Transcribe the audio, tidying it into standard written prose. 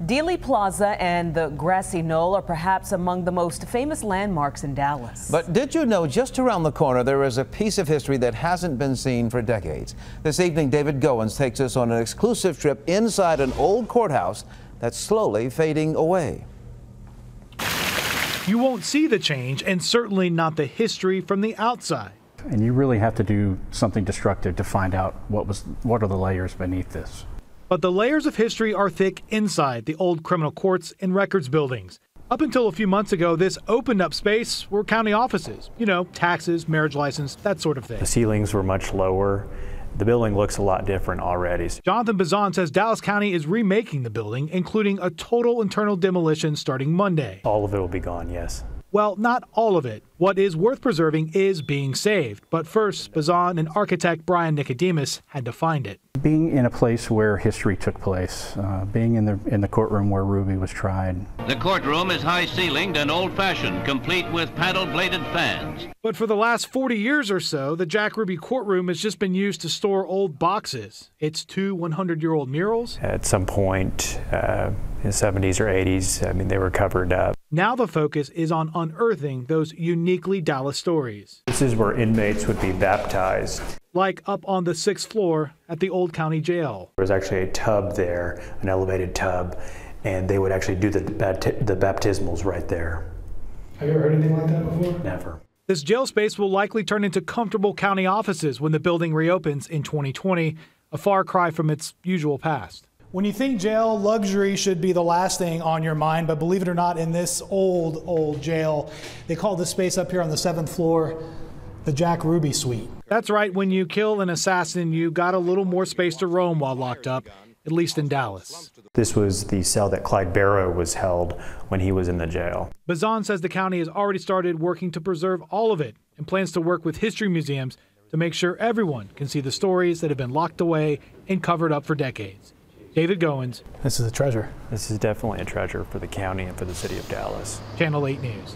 Dealey Plaza and the grassy knoll are perhaps among the most famous landmarks in Dallas. But did you know just around the corner there is a piece of history that hasn't been seen for decades? This evening, David Goins takes us on an exclusive trip inside an old courthouse that's slowly fading away. You won't see the change, and certainly not the history from the outside. And you really have to do something destructive to find out what are the layers beneath this. But the layers of history are thick inside the old criminal courts and records buildings. Up until a few months ago, this opened up space were county offices. You know, taxes, marriage license, that sort of thing. The ceilings were much lower. The building looks a lot different already. Jonathan Bazan says Dallas County is remaking the building, including a total internal demolition starting Monday. All of it will be gone, yes. Well, not all of it. What is worth preserving is being saved. But first, Bazan and architect Brian Nicodemus had to find it. Being in a place where history took place, being in the courtroom where Ruby was tried. The courtroom is high-ceilinged and old-fashioned, complete with paddle-bladed fans. But for the last 40 years or so, the Jack Ruby courtroom has just been used to store old boxes. It's two 100-year-old murals. At some point in the 70s or 80s, they were covered up. Now the focus is on unearthing those uniquely Dallas stories. This is where inmates would be baptized. Like up on the 6th floor at the Old County Jail. There was actually a tub there, an elevated tub, and they would actually do the baptismals right there. Have you ever heard anything like that before? Never. This jail space will likely turn into comfortable county offices when the building reopens in 2020, a far cry from its usual past. When you think jail, luxury should be the last thing on your mind, but believe it or not, in this old jail, they call this space up here on the 7th floor the Jack Ruby Suite. That's right, when you kill an assassin, you got a little more space to roam while locked up, at least in Dallas. This was the cell that Clyde Barrow was held when he was in the jail. Bazan says the county has already started working to preserve all of it and plans to work with history museums to make sure everyone can see the stories that have been locked away and covered up for decades. David Goins. This is a treasure. This is definitely a treasure for the county and for the city of Dallas. Channel 8 News.